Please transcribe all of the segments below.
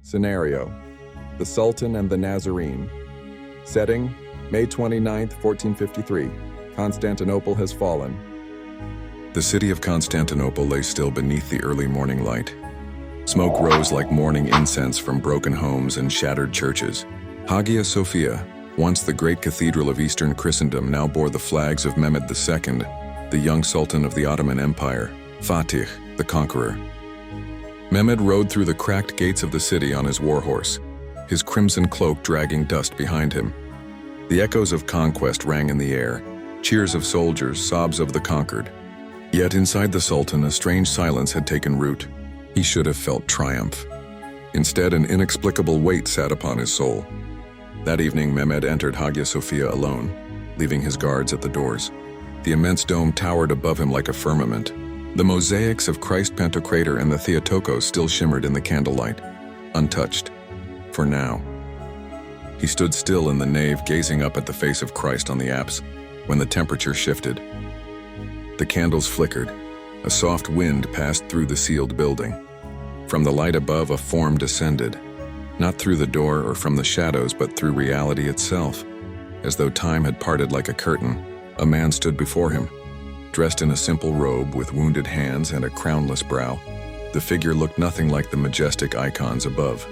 Scenario: the Sultan and the Nazarene. Setting: May 29, 1453. Constantinople has fallen. The city of Constantinople lay still beneath the early morning light. Smoke rose like morning incense from broken homes and shattered churches. Hagia Sophia, once the great cathedral of Eastern Christendom, now bore the flags of Mehmed II, the young sultan of the Ottoman Empire, Fatih, the conqueror. Mehmed rode through the cracked gates of the city on his warhorse, his crimson cloak dragging dust behind him. The echoes of conquest rang in the air, cheers of soldiers, sobs of the conquered. Yet inside the Sultan, a strange silence had taken root. He should have felt triumph. Instead, an inexplicable weight sat upon his soul. That evening, Mehmed entered Hagia Sophia alone, leaving his guards at the doors. The immense dome towered above him like a firmament. The mosaics of Christ Pantocrator and the Theotokos still shimmered in the candlelight, untouched. For now. He stood still in the nave, gazing up at the face of Christ on the apse, when the temperature shifted. The candles flickered. A soft wind passed through the sealed building. From the light above, a form descended, not through the door or from the shadows, but through reality itself. As though time had parted like a curtain, a man stood before him, dressed in a simple robe with wounded hands and a crownless brow. The figure looked nothing like the majestic icons above.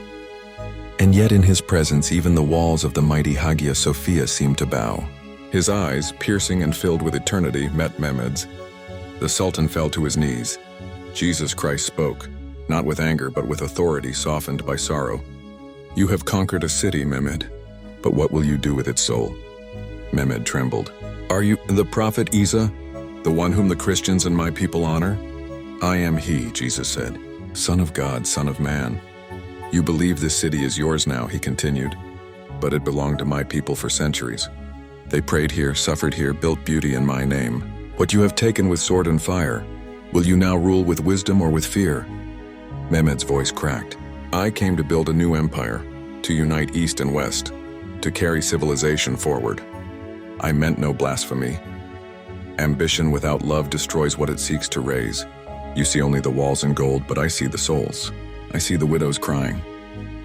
And yet in his presence, even the walls of the mighty Hagia Sophia seemed to bow. His eyes, piercing and filled with eternity, met Mehmed's. The Sultan fell to his knees. Jesus Christ spoke, not with anger but with authority softened by sorrow. "You have conquered a city, Mehmed, but what will you do with its soul?" Mehmed trembled. "Are you the prophet Isa, the one whom the Christians and my people honor?" "I am he," Jesus said, "Son of God, Son of Man. You believe this city is yours now," he continued, "but it belonged to my people for centuries. They prayed here, suffered here, built beauty in my name. What you have taken with sword and fire, will you now rule with wisdom or with fear?" Mehmed's voice cracked. "I came to build a new empire, to unite East and West, to carry civilization forward. I meant no blasphemy. Ambition without love destroys what it seeks to raise. You see only the walls and gold, but I see the souls. I see the widows crying,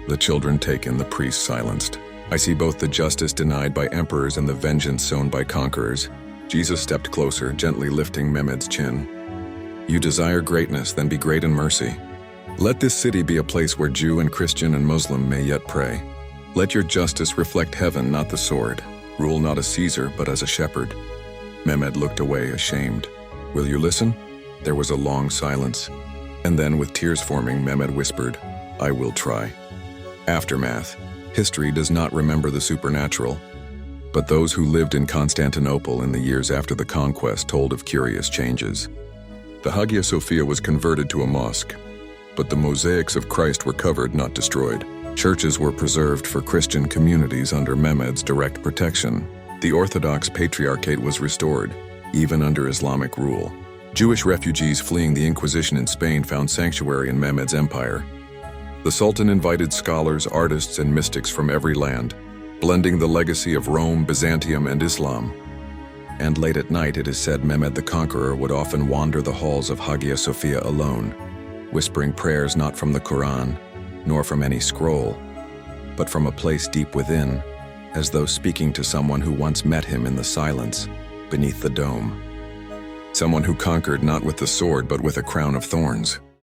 the children taken, the priests silenced. I see both the justice denied by emperors and the vengeance sown by conquerors." Jesus stepped closer, gently lifting Mehmed's chin. "You desire greatness, then be great in mercy. Let this city be a place where Jew and Christian and Muslim may yet pray. Let your justice reflect heaven, not the sword. Rule not as Caesar, but as a shepherd." Mehmed looked away, ashamed. "Will you listen?" There was a long silence. And then, with tears forming, Mehmed whispered, "I will try." Aftermath. History does not remember the supernatural, but those who lived in Constantinople in the years after the conquest told of curious changes. The Hagia Sophia was converted to a mosque, but the mosaics of Christ were covered, not destroyed. Churches were preserved for Christian communities under Mehmed's direct protection. The Orthodox Patriarchate was restored, even under Islamic rule. Jewish refugees fleeing the Inquisition in Spain found sanctuary in Mehmed's empire. The Sultan invited scholars, artists, and mystics from every land, blending the legacy of Rome, Byzantium, and Islam. And late at night, it is said Mehmed the Conqueror would often wander the halls of Hagia Sophia alone, whispering prayers not from the Quran, nor from any scroll, but from a place deep within, as though speaking to someone who once met him in the silence, beneath the dome. Someone who conquered not with the sword, but with a crown of thorns.